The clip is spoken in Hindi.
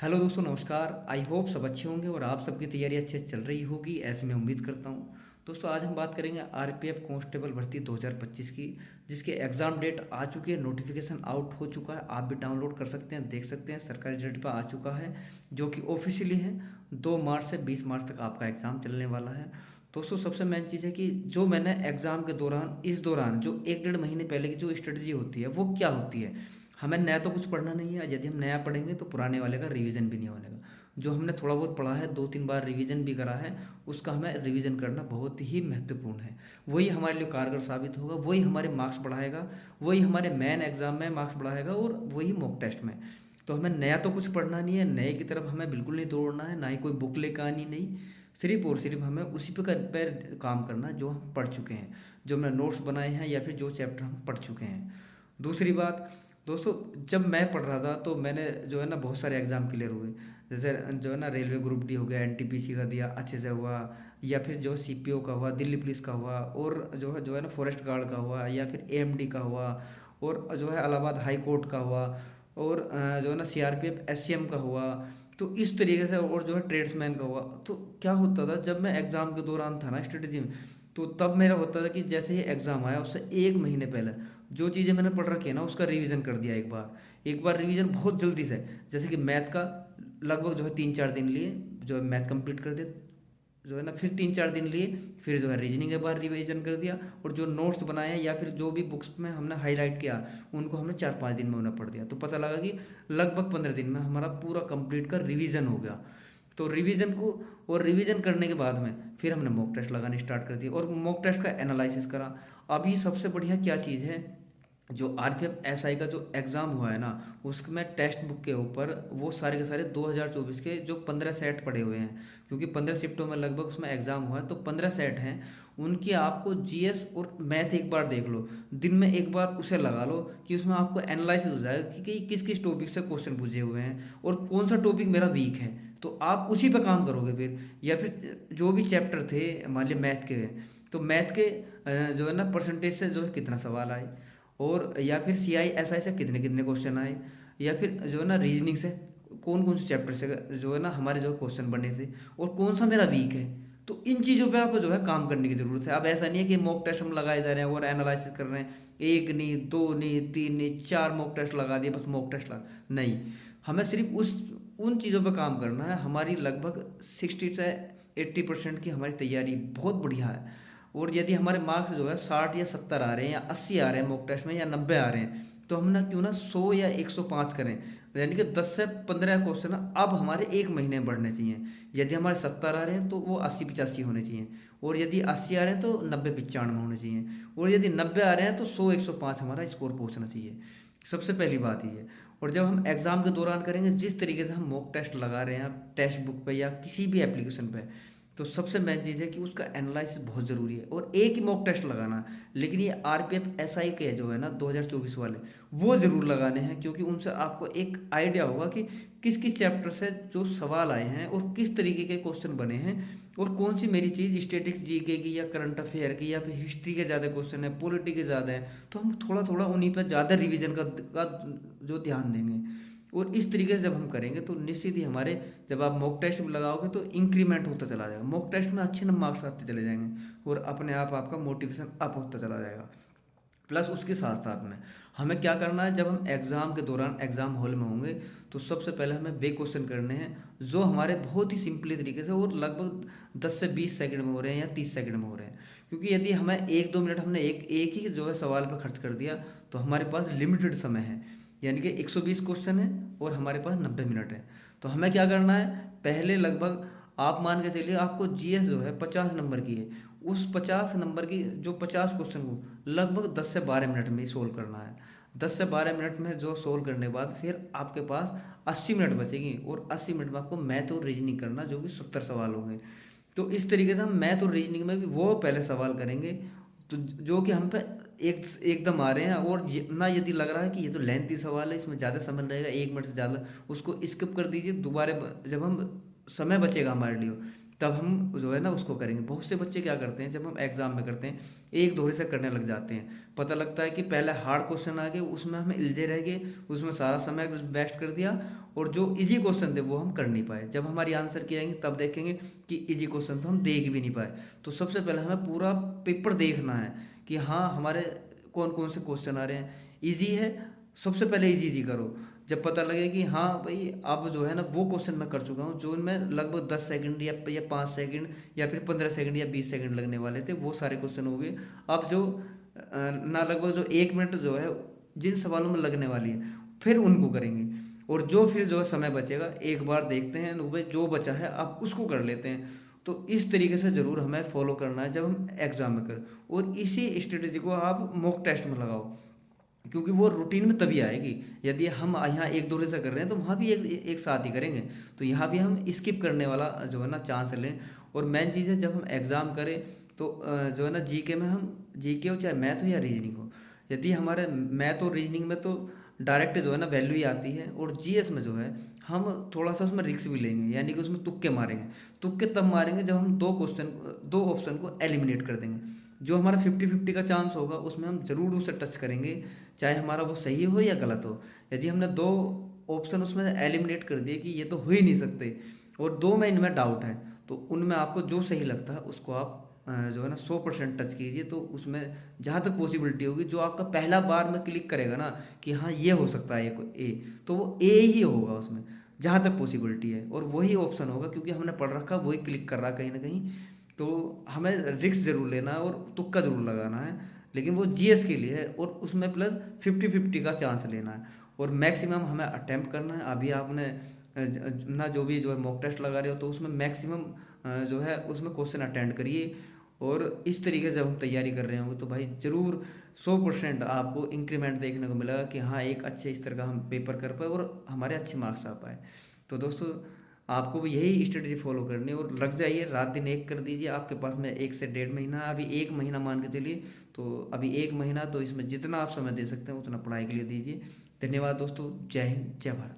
हेलो दोस्तों, नमस्कार। आई होप सब अच्छे होंगे और आप सबकी तैयारी अच्छे से चल रही होगी, ऐसे मैं उम्मीद करता हूँ। दोस्तों, आज हम बात करेंगे आरपीएफ कांस्टेबल भर्ती 2025 की, जिसके एग्ज़ाम डेट आ चुकी है, नोटिफिकेशन आउट हो चुका है। आप भी डाउनलोड कर सकते हैं, देख सकते हैं, सरकारी रिजल्ट पर आ चुका है जो कि ऑफिशियली है। 2 मार्च से 20 मार्च तक आपका एग्ज़ाम चलने वाला है। दोस्तों, सबसे मेन चीज़ है कि जो मैंने एग्ज़ाम के दौरान इस दौरान जो 1 डेढ़ महीने पहले की जो स्ट्रेटजी होती है वो क्या होती है। हमें नया तो कुछ पढ़ना नहीं है, यदि हम नया पढ़ेंगे तो पुराने वाले का रिवीजन भी नहीं होने का। जो हमने थोड़ा बहुत पढ़ा है, 2 3 बार रिवीजन भी करा है, उसका हमें रिवीजन करना बहुत ही महत्वपूर्ण है। वही हमारे लिए कारगर साबित होगा, वही हमारे मार्क्स बढ़ाएगा, वही हमारे मेन एग्जाम में मार्क्स बढ़ाएगा और वही मॉक टेस्ट में। तो हमें नया तो कुछ पढ़ना नहीं है, नए की तरफ हमें बिल्कुल नहीं दौड़ना है, ना ही कोई बुक लेकर आनी नहीं। सिर्फ और सिर्फ हमें उसी पर काम करना है जो हम पढ़ चुके हैं, जो हमने नोट्स बनाए हैं या फिर जो चैप्टर हम पढ़ चुके हैं। दूसरी बात दोस्तों, जब मैं पढ़ रहा था तो मैंने जो है ना बहुत सारे एग्ज़ाम क्लियर हुए। जैसे जो है ना रेलवे ग्रुप डी हो गया, एनटीपीसी का दिया अच्छे से हुआ, या फिर जो सीपीओ का हुआ, दिल्ली पुलिस का हुआ, और जो है ना फॉरेस्ट गार्ड का हुआ, या फिर एएमडी का हुआ, और जो है इलाहाबाद हाई कोर्ट का हुआ, और जो है ना सीआरपीएफ एससीएम का हुआ। तो इस तरीके से, और जो है ट्रेड्समैन का हुआ। तो क्या होता था जब मैं एग्ज़ाम के दौरान था ना स्ट्रेटजी में, तो तब मेरा होता था कि जैसे ही एग्ज़ाम आया उससे 1 महीने पहले जो चीज़ें मैंने पढ़ रखी है ना उसका रिवीजन कर दिया एक बार रिवीजन बहुत जल्दी से। जैसे कि मैथ का लगभग जो है 3 4 दिन लिए, जो है मैथ कंप्लीट कर दिया, जो है ना फिर 3 4 दिन लिए, फिर जो है रीजनिंग के बाद रिवीजन कर दिया, और जो नोट्स बनाए हैं या फिर जो भी बुक्स में हमने हाईलाइट किया उनको हमने 4 5 दिन में उन्हें पढ़ दिया। तो पता लगा कि लगभग 15 दिन में हमारा पूरा कंप्लीट का रिवीजन हो गया। तो रिवीजन को, और रिवीजन करने के बाद में फिर हमने मॉक टेस्ट लगाने स्टार्ट कर दिए और मॉक टेस्ट का एनालिसिस करा। अभी सबसे बढ़िया क्या चीज़ है, जो आरपीएफ एसआई का जो एग्ज़ाम हुआ है ना, उसमें टेक्स्ट बुक के ऊपर वो सारे के सारे 2024 के जो 15 सेट पड़े हुए हैं, क्योंकि 15 शिफ्टों में लगभग उसमें एग्ज़ाम हुआ है, तो 15 सेट हैं। उनकी आपको जीएस और मैथ एक बार देख लो, दिन में एक बार उसे लगा लो, कि उसमें आपको एनालिसिस हो जाएगा कि किस किस टॉपिक से क्वेश्चन पूछे हुए हैं और कौन सा टॉपिक मेरा वीक है। तो आप उसी पर काम करोगे फिर। या फिर जो भी चैप्टर थे, मान लिया मैथ के हैं, तो मैथ के जो है ना परसेंटेज से जो है कितना सवाल आए, और या फिर सीआई एसआई से कितने कितने क्वेश्चन आए, या फिर जो है ना रीजनिंग से कौन कौन से चैप्टर से जो है ना हमारे जो क्वेश्चन बने थे, और कौन सा मेरा वीक है। तो इन चीज़ों पे आपको जो है काम करने की ज़रूरत है। अब ऐसा नहीं है कि मॉक टेस्ट हम लगाए जा रहे हैं और एनालिसिस कर रहे हैं, एक नहीं, दो नहीं, तीन नहीं, 4 मॉक टेस्ट लगा दिए, बस मॉक टेस्ट लगा नहीं। हमें सिर्फ उस उन चीज़ों पे काम करना है। हमारी लगभग 60 से 80% की हमारी तैयारी बहुत बढ़िया है। और यदि हमारे मार्क्स जो है 60 या 70 आ रहे हैं, या 80 आ रहे हैं मॉक टेस्ट में, या 90 आ रहे हैं, तो हम ना क्यों ना 100 या 105 करें। यानी कि 10 से 15 क्वेश्चन अब हमारे 1 महीने में बढ़ने चाहिए। यदि हमारे 70 आ रहे हैं तो वो 80 85 होने चाहिए, और यदि 80 आ रहे हैं तो 90 95 होने चाहिए, और यदि 90 आ रहे हैं तो 100 105 हमारा स्कोर पहुंचना चाहिए। सबसे पहली बात ये है। और जब हम एग्ज़ाम के दौरान करेंगे, जिस तरीके से हम मॉक टेस्ट लगा रहे हैं टेक्स्ट बुक पे या किसी भी एप्लीकेशन पे, तो सबसे मेन चीज़ है कि उसका एनालिसिस बहुत ज़रूरी है, और एक ही मॉक टेस्ट लगाना है। लेकिन ये आरपीएफ एसआई के जो है ना 2024 वाले, वो ज़रूर लगाने हैं, क्योंकि उनसे आपको एक आइडिया होगा कि किस किस चैप्टर से जो सवाल आए हैं और किस तरीके के क्वेश्चन बने हैं, और कौन सी मेरी चीज़ स्टैटिक्स जीके की या करंट अफेयर की या फिर हिस्ट्री के ज़्यादा क्वेश्चन है, पॉलिटी के ज़्यादा है। तो हम थोड़ा थोड़ा उन्हीं पर ज़्यादा रिविजन का जो ध्यान देंगे। और इस तरीके से जब हम करेंगे तो निश्चित ही हमारे, जब आप मॉक टेस्ट में लगाओगे तो इंक्रीमेंट होता चला जाएगा, मॉक टेस्ट में अच्छे नंबर मार्क्स आते चले जाएंगे, और अपने आप आपका मोटिवेशन अप होता चला जाएगा। प्लस उसके साथ साथ में हमें क्या करना है, जब हम एग्ज़ाम के दौरान एग्ज़ाम हॉल में होंगे, तो सबसे पहले हमें वे क्वेश्चन करने हैं जो हमारे बहुत ही सिंपली तरीके से, और लगभग 10 से 20 सेकंड में हो रहे हैं या 30 सेकंड में हो रहे हैं। क्योंकि यदि हमें 1 2 मिनट हमने एक एक ही जो है सवाल पर खर्च कर दिया, तो हमारे पास लिमिटेड समय है, यानी कि 120 क्वेश्चन है और हमारे पास 90 मिनट है। तो हमें क्या करना है, पहले लगभग आप मान के चलिए आपको जीएस जो है 50 नंबर की है, उस 50 नंबर की जो 50 क्वेश्चन को लगभग 10 से 12 मिनट में ही सोल्व करना है। 10 से 12 मिनट में जो सोल्व करने के बाद फिर आपके पास 80 मिनट बचेगी, और 80 मिनट में आपको मैथ और रीजनिंग करना, जो कि 70 सवाल होंगे। तो इस तरीके से हम मैथ और रीजनिंग में भी वो पहले सवाल करेंगे, तो जो कि हम पे एकदम आ रहे हैं, और ना यदि लग रहा है कि ये तो लेंथी सवाल है, इसमें ज़्यादा समय लगेगा, 1 मिनट से ज़्यादा, उसको स्किप कर दीजिए। दोबारा जब हम समय बचेगा हमारे लिए, तब हम जो है ना उसको करेंगे। बहुत से बच्चे क्या करते हैं, जब हम एग्जाम में करते हैं एक दोहरे से करने लग जाते हैं, पता लगता है कि पहले हार्ड क्वेश्चन आ गए, उसमें हमें इलझे रह गए, उसमें सारा समय वेस्ट कर दिया, और जो इजी क्वेश्चन थे वो हम कर नहीं पाए। जब हमारी आंसर की आएंगे तब देखेंगे कि इजी क्वेश्चन तो हम देख भी नहीं पाए। तो सबसे पहले हमें पूरा पेपर देखना है कि हाँ हमारे कौन कौन से क्वेश्चन आ रहे हैं, ईजी है, सबसे पहले ईजी ईजी करो। जब पता लगे कि हाँ भाई अब जो है ना वो क्वेश्चन मैं कर चुका हूँ जो इनमें लगभग 10 सेकंड या 5 सेकंड या फिर 15 सेकंड या 20 सेकंड लगने वाले थे, वो सारे क्वेश्चन हो गए। अब जो ना लगभग जो 1 मिनट जो है जिन सवालों में लगने वाली है फिर उनको करेंगे। और जो फिर जो समय बचेगा एक बार देखते हैं नो भाई जो बचा है अब उसको कर लेते हैं। तो इस तरीके से ज़रूर हमें फॉलो करना है जब हम एग्ज़ाम में करें, और इसी स्ट्रेटेजी को आप मॉक टेस्ट में लगाओ, क्योंकि वो रूटीन में तभी आएगी। यदि हम यहाँ एक दूसरे से कर रहे हैं तो वहाँ भी एक साथ ही करेंगे, तो यहाँ भी हम स्किप करने वाला जो है ना चांस लें। और मेन चीज़ है जब हम एग्ज़ाम करें तो जो है ना जीके में हम, जीके हो चाहे मैथ हो या रीजनिंग हो, यदि हमारे मैथ और रीजनिंग में तो डायरेक्ट जो है ना वैल्यू ही आती है, और जीएस में जो है हम थोड़ा सा उसमें रिस्क भी लेंगे, यानी कि उसमें तुक्के मारेंगे। तुक्के तब मारेंगे जब हम दो ऑप्शन को एलिमिनेट कर देंगे। जो हमारा 50-50 का चांस होगा उसमें हम ज़रूर उसे टच करेंगे, चाहे हमारा वो सही हो या गलत हो। यदि हमने दो ऑप्शन उसमें एलिमिनेट कर दिए कि ये तो हो ही नहीं सकते और दो में इनमें डाउट है, तो उनमें आपको जो सही लगता है उसको आप जो है ना 100% टच कीजिए। तो उसमें जहाँ तक पॉसिबिलिटी होगी, जो आपका पहला बार में क्लिक करेगा ना कि हाँ ये हो सकता है ए, तो वो ए ही होगा उसमें जहाँ तक पॉसिबिलिटी है, और वही ऑप्शन होगा क्योंकि हमने पढ़ रखा वही क्लिक कर रहा कहीं ना कहीं। तो हमें रिस्क ज़रूर लेना है और तुक्का ज़रूर लगाना है, लेकिन वो जीएस के लिए है, और उसमें प्लस 50-50 का चांस लेना है, और मैक्सिमम हमें अटेम्प्ट करना है। अभी आपने ना जो भी जो है मॉक टेस्ट लगा रहे हो तो उसमें मैक्सिमम जो है उसमें क्वेश्चन अटेंड करिए, और इस तरीके से जब हम तैयारी कर रहे होंगे तो भाई ज़रूर 100% आपको इंक्रीमेंट देखने को मिलेगा कि हाँ एक अच्छे इस तरह का हम पेपर कर पाए और हमारे अच्छे मार्क्स आ पाए। तो दोस्तों आपको भी यही स्ट्रेटजी फॉलो करनी है, और लग जाइए, रात दिन एक कर दीजिए। आपके पास में 1 से 1.5 महीना, अभी 1 महीना मान के चलिए, तो अभी 1 महीना, तो इसमें जितना आप समय दे सकते हैं उतना पढ़ाई के लिए दीजिए। धन्यवाद दोस्तों, जय हिंद, जय भारत।